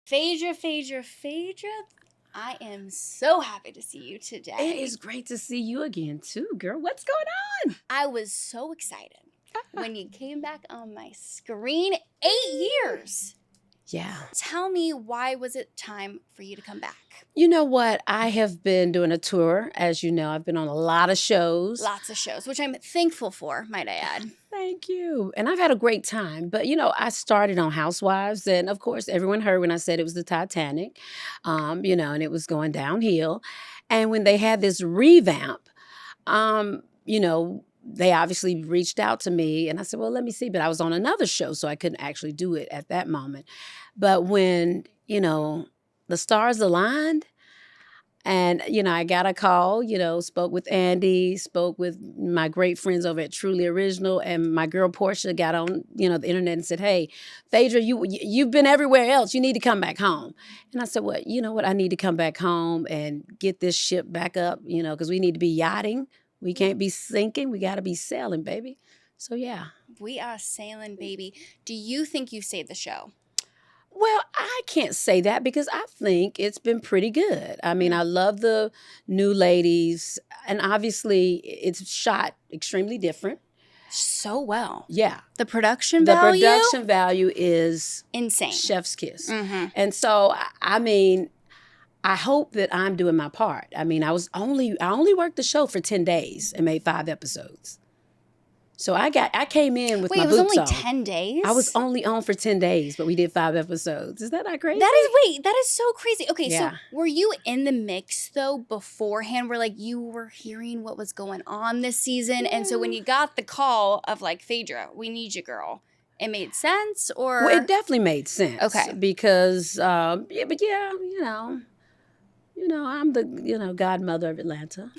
Phaedra, I am so happy to see you today. It is great to see you again, too, girl. What's going on? I was so excited when you came back on my screen. 8 years. Yeah. Tell me, why was it time for you to come back? You know what? I have been doing a tour. As you know, I've been on a lot of shows. Lots of shows, which I'm thankful for, might I add. Thank you. And I've had a great time. But, I started on Housewives. And, of course, everyone heard when I said it was the Titanic, and it was going downhill. And when they had this revamp, they obviously reached out to me. And I said, well, let me see. But I was on another show, so I couldn't actually do it at that moment. But when, the stars aligned, and, I got a call, spoke with Andy, spoke with my great friends over at Truly Original, and my girl Portia got on, the internet and said, hey, Phaedra, you've been everywhere else. You need to come back home. And I said, well, you know what? I need to come back home and get this ship back up, because we need to be yachting. We can't be sinking. We got to be sailing, baby. So, yeah. We are sailing, baby. Do you think you saved the show? Well, I can't say that because I think it's been pretty good. I mean, I love the new ladies, and obviously it's shot extremely different. So well. Yeah. The production value? The production value is insane. Chef's kiss. Mm-hmm. And so, I mean, I hope that I'm doing my part. I mean, I only worked the show for 10 days and made 5 episodes. So I came in with my boots on. Wait, it was only 10 days? I was only on for 10 days, but we did 5 episodes. Is that not crazy? That is so crazy. Okay, Yeah. So were you in the mix, though, beforehand, where, you were hearing what was going on this season? Yeah. And so when you got the call of, Phaedra, we need you, girl, it made sense, or? Well, it definitely made sense. Okay. Because, I'm the, Godmother of Atlanta.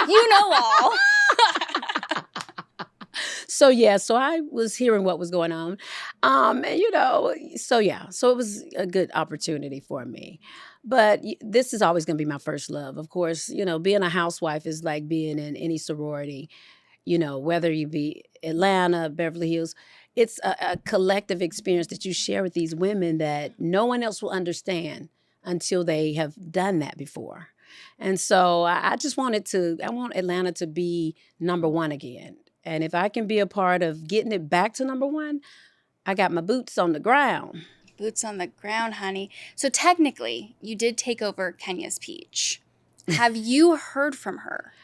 You know all. So I was hearing what was going on. So it was a good opportunity for me. But this is always going to be my first love. Of course, being a housewife is like being in any sorority, whether you be Atlanta, Beverly Hills. It's a collective experience that you share with these women that no one else will understand until they have done that before. And so I want Atlanta to be number one again. And if I can be a part of getting it back to number one, I got my boots on the ground. Boots on the ground, honey. So technically, you did take over Kenya's Peach. Have you heard from her?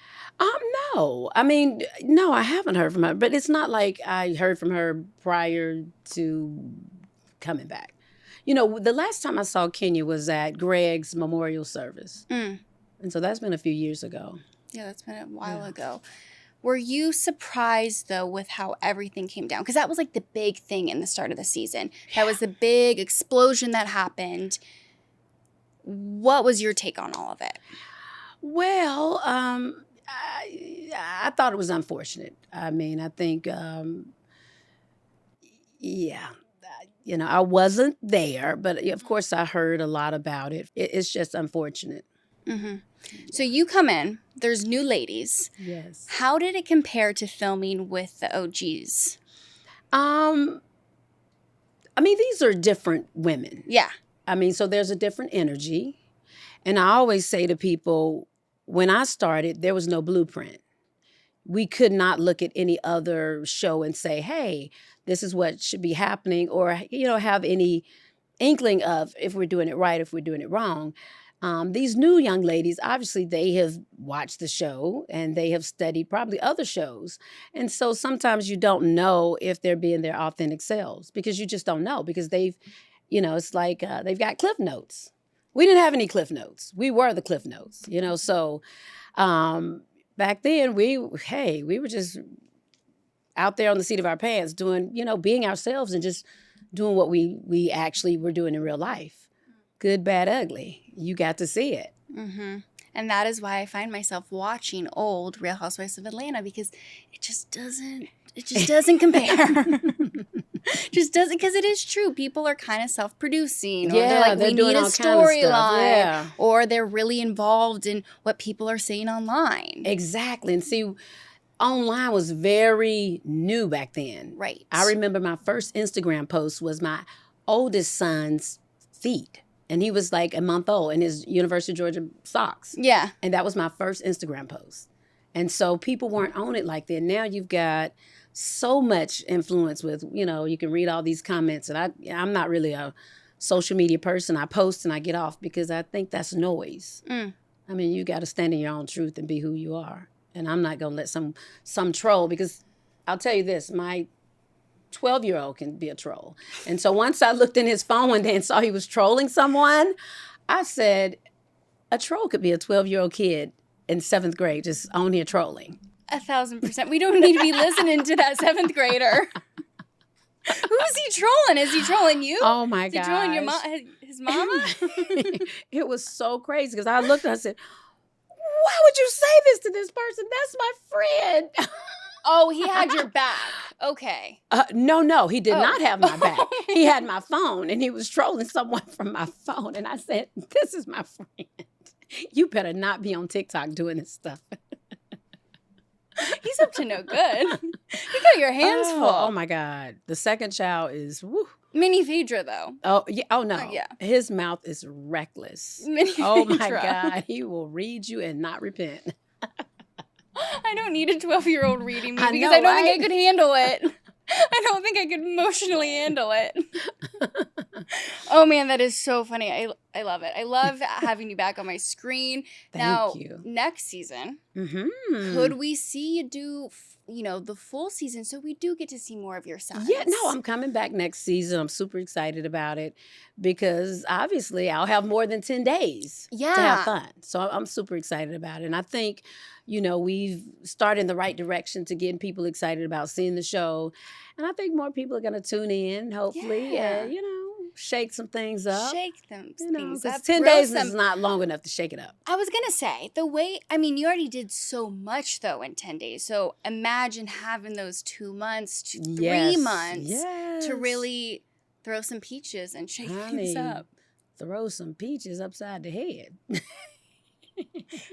No. I mean, no, I haven't heard from her. But it's not like I heard from her prior to coming back. The last time I saw Kenya was at Greg's memorial service. And so that's been a few years ago. Yeah, that's been a while ago. Were you surprised, though, with how everything came down? Because that was, the big thing in the start of the season. That was the big explosion that happened. What was your take on all of it? Well, I thought it was unfortunate. I mean, I think, I wasn't there. But, of course, I heard a lot about it. It's just unfortunate. Mm-hmm. So you come in, there's new ladies. Yes. How did it compare to filming with the OGs? These are different women. Yeah. So there's a different energy. And I always say to people, when I started, there was no blueprint. We could not look at any other show and say, hey, this is what should be happening, or, have any inkling of if we're doing it right, if we're doing it wrong. These new young ladies, obviously, they have watched the show and they have studied probably other shows. And so sometimes you don't know if they're being their authentic selves because you just don't know because they've, it's like they've got Cliff Notes. We didn't have any Cliff Notes. We were the Cliff Notes, So back then we were just out there on the seat of our pants doing, being ourselves and just doing what we actually were doing in real life. Good, bad, ugly. You got to see it. Mm-hmm. And that is why I find myself watching old Real Housewives of Atlanta because it just doesn't compare. Just doesn't, because it is true. People are kind of self-producing. Or they're we need a storyline. Or they're really involved in what people are saying online. Exactly. And see, online was very new back then. Right. I remember my first Instagram post was my oldest son's feet. And he was like a month old in his University of Georgia socks. Yeah. And that was my first Instagram post. And so people weren't on it like that. Now you've got so much influence with, you can read all these comments. And I'm not really a social media person. I post and I get off because I think that's noise. I mean, you got to stand in your own truth and be who you are. And I'm not going to let some troll, because I'll tell you this, my 12-year-old can be a troll. And so once I looked in his phone one day and saw he was trolling someone, I said, a troll could be a 12-year-old kid in 7th grade just on here trolling. 1,000%. We don't need to be listening to that 7th grader. Who's he trolling? Is he trolling you? Oh my God. Is he trolling your his mama? It was so crazy because I looked and I said, why would you say this to this person? That's my friend. Oh, he had your back. Okay. No, he did not have my back. He had my phone and he was trolling someone from my phone. And I said, this is my friend. You better not be on TikTok doing this stuff. He's up to no good. You got your hands full. Oh my God. The second child is woo. Mini Phaedra, though. Oh, yeah. Oh, no. Yeah. His mouth is reckless. Mini Oh my Phaedra. God. He will read you and not repent. I don't need a 12-year-old reading me I because know, I don't right? think I could handle it. I don't think I could emotionally handle it. Oh, man, that is so funny. I love it. I love having you back on my screen. Thank you. Next season, Mm-hmm. could we see you do, the full season so we do get to see more of your sons? Yeah, no, I'm coming back next season. I'm super excited about it because obviously I'll have more than 10 days to have fun. So I'm super excited about it. And I think, we've started in the right direction to getting people excited about seeing the show. And I think more people are going to tune in, hopefully, Yeah. and, shake some things up. Shake them things Because up. 10 Grow days some- is not long enough to shake it up. I was going to say, you already did so much, though, in 10 days. So imagine having those 2 months to 3 months to really throw some peaches and shake things up. Throw some peaches upside the head.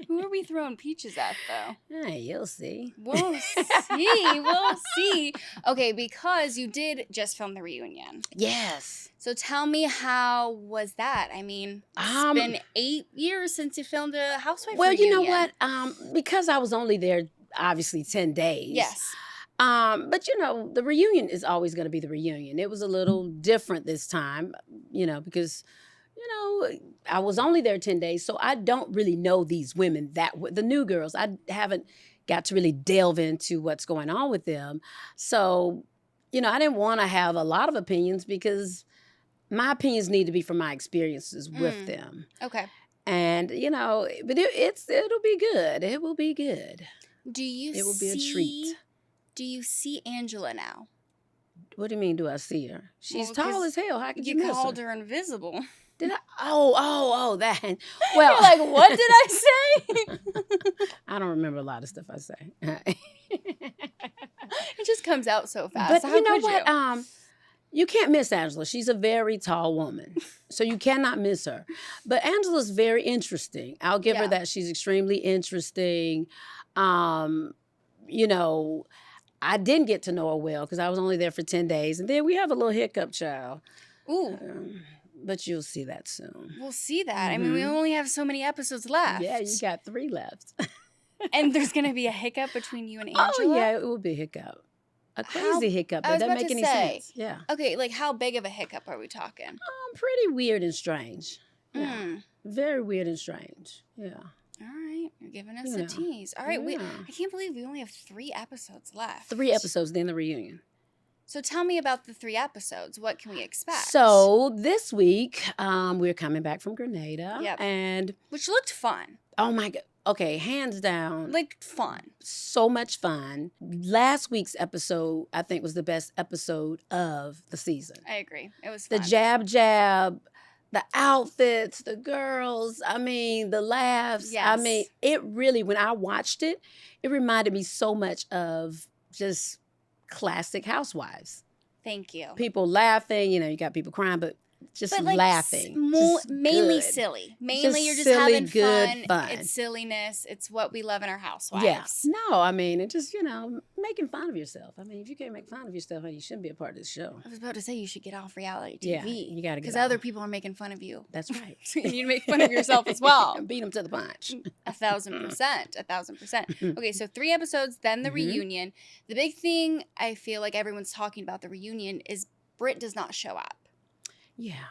Who are we throwing peaches at, though? Hey, you'll see. We'll see. We'll see. Okay, because you did just film the reunion. Yes. So tell me, how was that? I mean, it's been 8 years since you filmed a Housewife reunion. You know what? Because I was only there, obviously, 10 days. Yes. But, the reunion is always going to be the reunion. It was a little different this time, because... I was only there 10 days, so I don't really know these women the new girls. I haven't got to really delve into what's going on with them. So, I didn't want to have a lot of opinions because my opinions need to be from my experiences with them. Okay. And, but it'll be good. It will be good. It will be a treat. Do you see Angela now? What do you mean, do I see her? She's tall as hell. How could you miss her? You called her invisible. Did I? Oh, that. Well, you're like, what did I say? I don't remember a lot of stuff I say. It just comes out so fast. But How you know could what? You? You can't miss Angela. She's a very tall woman, so you cannot miss her. But Angela's very interesting. I'll give her that. She's extremely interesting. I didn't get to know her well because I was only there for 10 days, and then we have a little hiccup child. Ooh. But you'll see that soon. We'll see that. I mean, we only have so many episodes left. Yeah, you got 3 left. And there's going to be a hiccup between you and Angela? Oh, yeah, it will be a hiccup. A crazy hiccup. That doesn't make any sense. Yeah. Okay, like how big of a hiccup are we talking? Pretty weird and strange. Yeah. Very weird and strange. Yeah. All right. You're giving us a tease. All right. I can't believe we only have 3 episodes left. 3 episodes, then the reunion. So tell me about the 3 episodes. What can we expect? So this week, we're coming back from Grenada. Yep. And which looked fun. Oh my God. Okay, hands down. Like fun. So much fun. Last week's episode, I think, was the best episode of the season. I agree. It was fun. The jab, the outfits, the girls, the laughs. Yes. It really, when I watched it, it reminded me so much of just classic Housewives. Thank you. People laughing, you got people crying, but just But like laughing. Just mainly good. silly. Mainly Just you're just silly, having good fun. fun. It's silliness. It's what we love in our housewives. Yeah. No, I mean, it just, making fun of yourself. I mean, if you can't make fun of yourself, honey, you shouldn't be a part of this show. I was about to say you should get off reality TV. Yeah, you got to get because off. other people are making fun of you. That's right. So you need to make fun of yourself as well. Beat them to the punch. 1,000%. 1,000%. Okay, so 3 episodes, then the reunion. The big thing I feel like everyone's talking about the reunion is Brit does not show up. Yeah.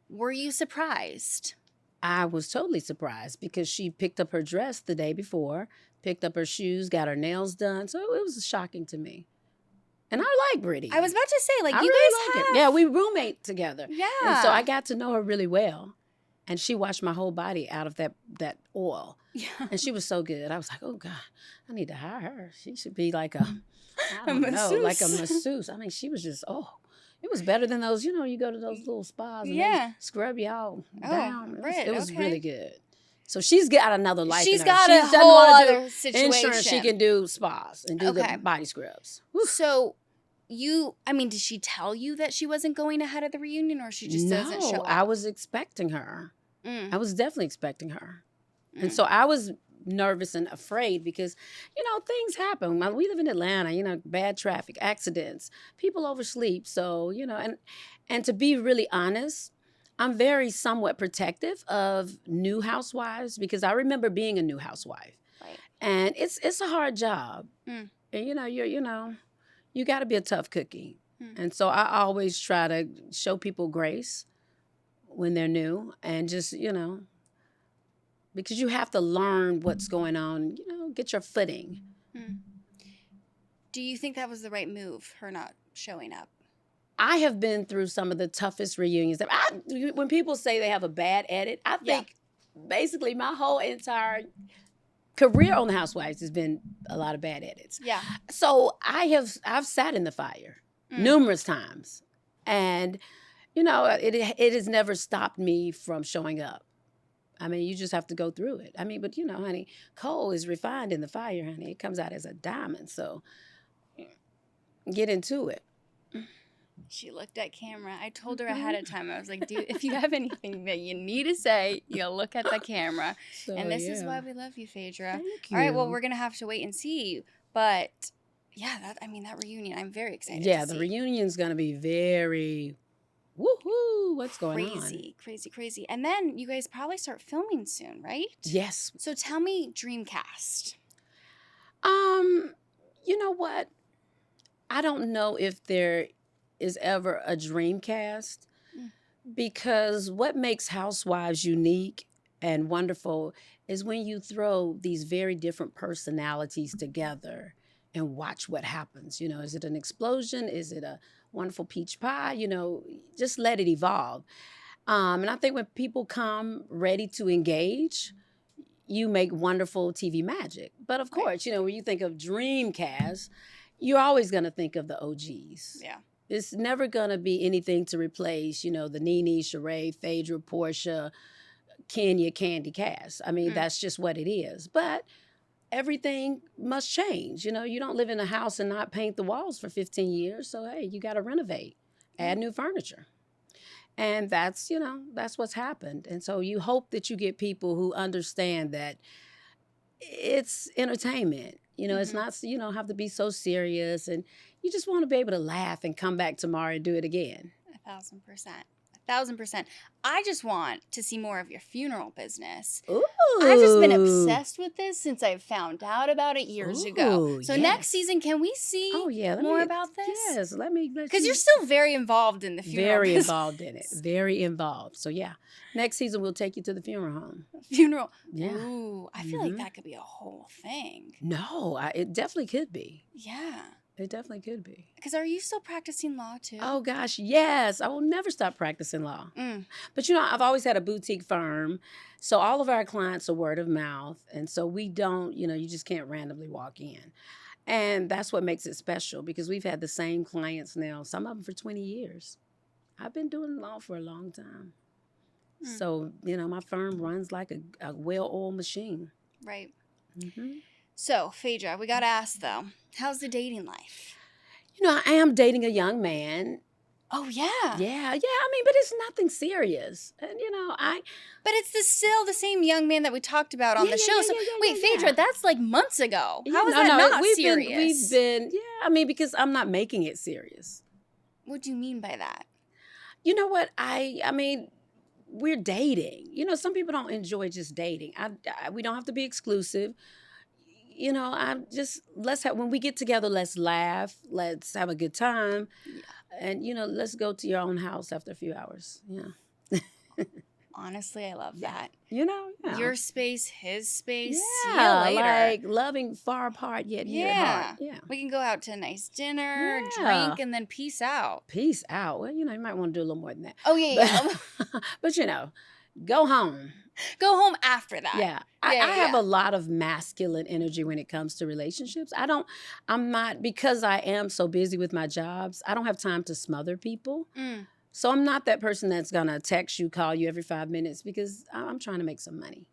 Were you surprised? I was totally surprised because she picked up her dress the day before, picked up her shoes, got her nails done. So it was shocking to me. And I like Brit Eady. I was about to say, like, I you really guys like have... it. Yeah, we roommate together. Yeah. And so I got to know her really well. And she washed my whole body out of that oil. Yeah. And she was so good. I was like, oh, God, I need to hire her. She should be like a masseuse. like a masseuse. I mean, she was just, it was better than those, you go to those little spas and they scrub you all down. Brit, It was really good. So she's got another life. She's in her. got She a doesn't whole wanna do other situation. Insurance, she can do spas and do the body scrubs. Whew. So did she tell you that she wasn't going ahead of the reunion or she just doesn't show up? I was expecting her. Mm. I was definitely expecting her. And so I was nervous and afraid because, things happen. We live in Atlanta, bad traffic, accidents, people oversleep. So, and to be really honest, I'm very somewhat protective of new housewives because I remember being a new housewife. Right. And it's a hard job. Mm. And, you got to be a tough cookie. Mm. And so I always try to show people grace when they're new and just, because you have to learn what's going on, get your footing. Mm. Do you think that was the right move, her not showing up? I have been through some of the toughest reunions. When people say they have a bad edit, I think basically my whole entire career on the Housewives has been a lot of bad edits. Yeah. So I've sat in the fire numerous times. And, it has never stopped me from showing up. I mean, you just have to go through it. I mean, but honey, coal is refined in the fire, honey. It comes out as a diamond. So get into it. She looked at camera. I told her ahead of time. I was like, dude, if you have anything that you need to say, look at the camera. So, and this is why we love you, Phaedra. Thank you. All right, well, we're going to have to wait and see. But, yeah, that reunion, I'm very excited to see. The reunion's going to be very, woohoo, what's going on? Crazy. And then you guys probably start filming soon, right? Yes. So tell me Dreamcast. You know what? I don't know if there is ever a Dreamcast because what makes Housewives unique and wonderful is when you throw these very different personalities together and watch what happens. Is it an explosion? Is it a wonderful peach pie? Just let it evolve. And I think when people come ready to engage, you make wonderful TV magic. But of course, when you think of Dreamcast, you're always going to think of the OGs. Yeah. It's never going to be anything to replace, the Nene, Sheree, Phaedra, Portia, Kenya, Candy cast. I mean, that's just what it is. But everything must change. You don't live in a house and not paint the walls for 15 years. So, hey, you got to renovate, add new furniture. And that's what's happened. And so you hope that you get people who understand that it's entertainment. It's not, you don't have to be so serious and you just want to be able to laugh and come back tomorrow and do it again. 1,000%. 1,000%. I just want to see more of your funeral business. Ooh. I've just been obsessed with this since I found out about it years ago. So next season, can we see more about this? Yes, let me. Because you're still very involved in the funeral business. Involved in it. Very involved. So next season we'll take you to the funeral home. Funeral. Yeah. Ooh, I feel like that could be a whole thing. No, it definitely could be. Yeah. It definitely could be. Because are you still practicing law too? Oh gosh, yes. I will never stop practicing law. But I've always had a boutique firm. So all of our clients are word of mouth. And so we don't, you just can't randomly walk in. And that's what makes it special because we've had the same clients now, some of them for 20 years. I've been doing law for a long time. So, my firm runs like a well-oiled machine. Right. Mm-hmm. So, Phaedra, we got to ask, though, how's the dating life? I am dating a young man. Oh, yeah. Yeah. I mean, but it's nothing serious. And, But it's still the same young man that we talked about on the show. So, wait, Phaedra, yeah. that's like months ago. Yeah, How is that not serious? We've been, I mean, because I'm not making it serious. What do you mean by that? You know what? I mean, we're dating. Some people don't enjoy just dating. We don't have to be exclusive. When we get together, let's laugh, let's have a good time. Yeah. And, let's go to your own house after a few hours. Yeah. Honestly, I love that. Yeah. Your space, his space. Yeah, See you later. like loving far apart yet near at heart. Yeah. We can go out to a nice dinner, Yeah. drink, and then peace out. Peace out. Well, you might want to do a little more than that. Oh, yeah. But, go home. Go home after that. Yeah. I have a lot of masculine energy when it comes to relationships. Because I am so busy with my jobs, I don't have time to smother people. Mm. So I'm not that person that's going to text you, call you every 5 minutes because I'm trying to make some money.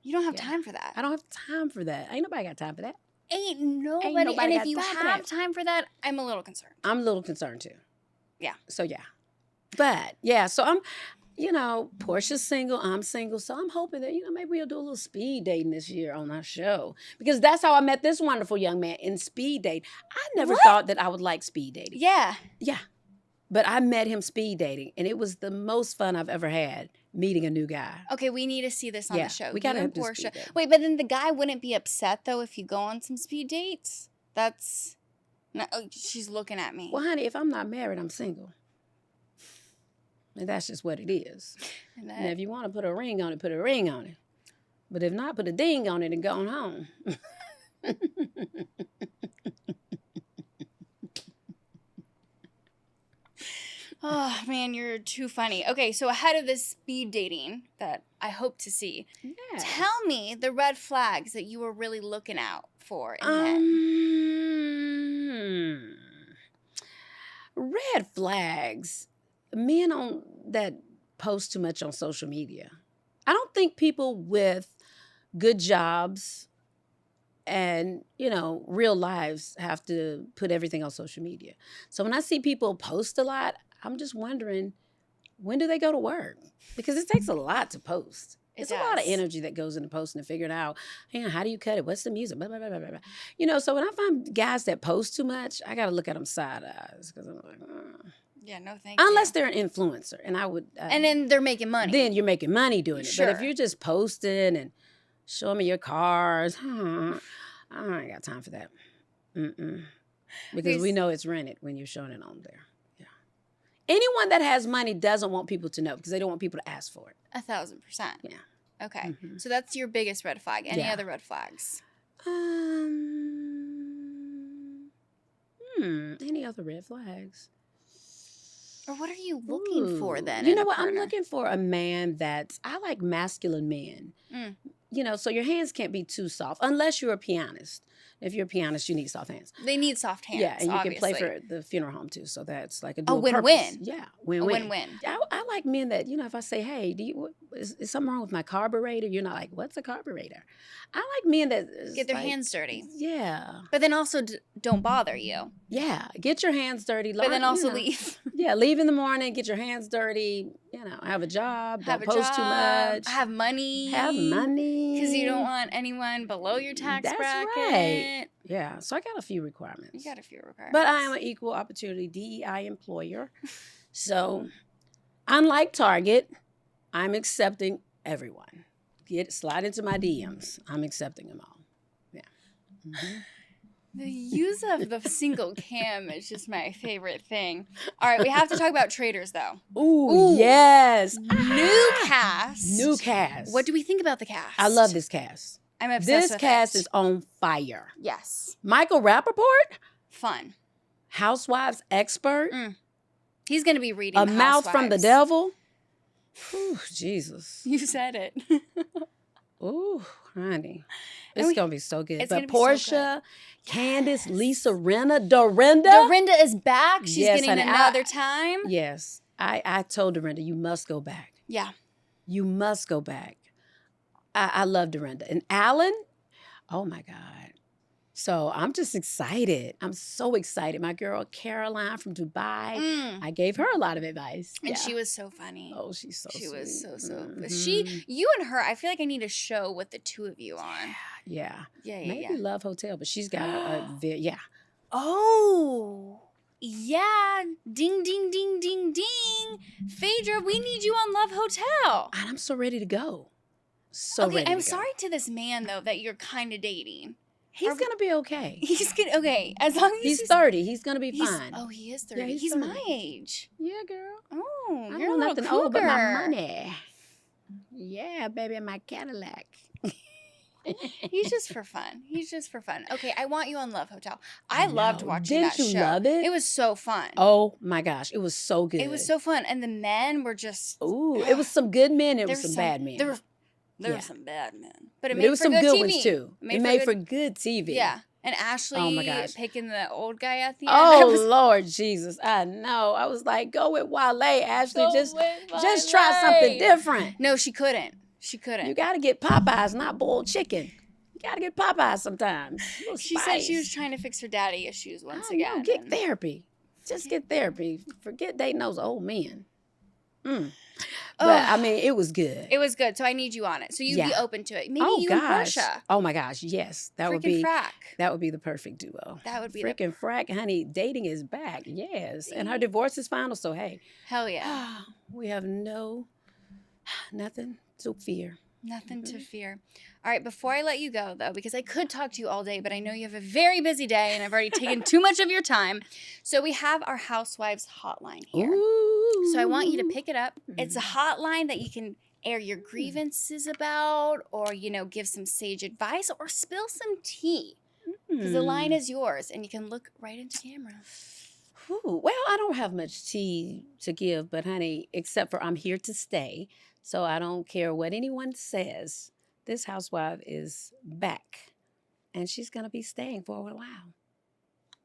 You don't have time for that. I don't have time for that. Ain't nobody got time for that. Ain't nobody and if you have time for that, I'm a little concerned. I'm a little concerned too. Yeah. So, yeah. But, so I'm... Portia's single, I'm single, so I'm hoping that, maybe we'll do a little speed dating this year on our show. Because that's how I met this wonderful young man, in speed dating. I never thought that I would like speed dating. Yeah. Yeah. But I met him speed dating, and it was the most fun I've ever had meeting a new guy. Okay, we need to see this on the show. We got to have Portia. speed date. Wait, but then the guy wouldn't be upset, though, if you go on some speed dates? That's... No, she's looking at me. Well, honey, if I'm not married, I'm single. And that's just what it is. And if you want to put a ring on it, put a ring on it. But if not, put a ding on it and go on home. Oh, man, you're too funny. Okay, so ahead of this speed dating that I hope to see, tell me the red flags that you were really looking out for in men. Red flags. Men that post too much on social media. I don't think people with good jobs and, real lives have to put everything on social media. So when I see people post a lot, I'm just wondering, when do they go to work? Because it takes a lot to post. It's a lot of energy that goes into posting and figuring out, how do you cut it? What's the music? Blah, blah, blah, blah, blah. So when I find guys that post too much, I got to look at them side eyes because I'm like, Yeah, no thank you. Unless they're an influencer, and I would... and then they're making money. Then you're making money doing it. Sure. But if you're just posting and showing me your cars, I ain't got time for that. Because we know it's rented when you're showing it on there. Yeah. Anyone that has money doesn't want people to know because they don't want people to ask for it. 1,000%. Yeah. Okay. So that's your biggest red flag. Any other red flags? Any other red flags? Or what are you looking for then? You know what? I'm looking for a man I like masculine men. So your hands can't be too soft unless you're a pianist. If you're a pianist, you need soft hands. They need soft hands. Yeah, and you obviously. can play for the funeral home too. So that's like a win-win. purpose. Yeah, win-win. A win-win. I like men that, if I say, hey, is something wrong with my carburetor? You're not like, what's a carburetor? I like men that get their hands dirty. Yeah. But then also don't bother you. Yeah, get your hands dirty. But then also leave. Yeah, leave in the morning, get your hands dirty, have a job, don't post too much. Have money. Because you don't want anyone below your tax bracket. Right. Yeah, so I got a few requirements. You got a few requirements. But I am an equal opportunity DEI employer. So, unlike Target, I'm accepting everyone. Slide into my DMs. I'm accepting them all. Yeah. The use of the single cam is just my favorite thing. All right, we have to talk about Traitors, though. Ooh, yes. New cast. New cast. What do we think about the cast? I love this cast. I'm obsessed with This cast it. is on fire. Yes. Michael Rappaport, Fun. Housewives expert. He's going to be reading A Mouth from the Devil. Ooh, Jesus. You said it. Ooh, honey. It's going to be so good. But Portia, Candace, Lisa Rinna, Dorinda. Dorinda is back. She's getting honey, another time. Yes. I told Dorinda, you must go back. Yeah. You must go back. I love Dorinda. And Alan, oh my God. So I'm just excited. I'm so excited. My girl Caroline from Dubai, I gave her a lot of advice. And she was so funny. Oh, she's so She sweet. was so. Mhm. You and her. I feel like I need a show with the two of you on. Yeah. Yeah. Maybe Love Hotel, but she's got yeah. Oh, yeah. Ding, ding, ding, ding, ding. Phaedra, we need you on Love Hotel. And I'm so ready to go. So ready to go. I'm sorry to this man, though, that you're kind of dating. He's going to be okay. He's good. Okay. As long as he's 30. He's going to be fine. Oh, he is 30. Yeah, he's 30. my age. Yeah, girl. Oh, I you're know a little nothing cougar. old but my money. Yeah, baby, my Cadillac. He's just for fun. Okay, I want you on Love Hotel. I loved watching Didn't that you show. love it? It was so fun. Oh my gosh, it was so good. It was so fun, and the men were just. Ooh, it was some good men. It There was were some bad men. There were some bad men, but it But made there was for some good good TV. ones too. It made for good TV. Yeah, and Ashley my gosh. picking the old guy at the end. Oh Lord Jesus, I know. I was like, go with Wale, Ashley. Just try something different. No, she couldn't. You got to get Popeyes, not boiled chicken. You got to get Popeyes sometimes. She said she was trying to fix her daddy issues once again. No, get therapy. Just get therapy. Forget dating those old men. But I mean, it was good. It was good. So I need you on it. So you'd be open to it. Maybe you gosh. and Portia. Oh my gosh, yes. That would be frack. That would be the perfect duo. That would be freaking frack, honey. Dating is back. Yes. And her divorce is final, so hey. Hell yeah. We have nothing to fear. Nothing to fear. All right, before I let you go, though, because I could talk to you all day, but I know you have a very busy day and I've already taken too much of your time. So we have our Housewives hotline here. Ooh. So I want you to pick it up. It's a hotline that you can air your grievances about or, give some sage advice or spill some tea. Because the line is yours and you can look right into camera. Ooh. Well, I don't have much tea to give, but honey, except for I'm here to stay. So I don't care what anyone says. This housewife is back. And she's going to be staying for a while.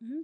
Mm-hmm.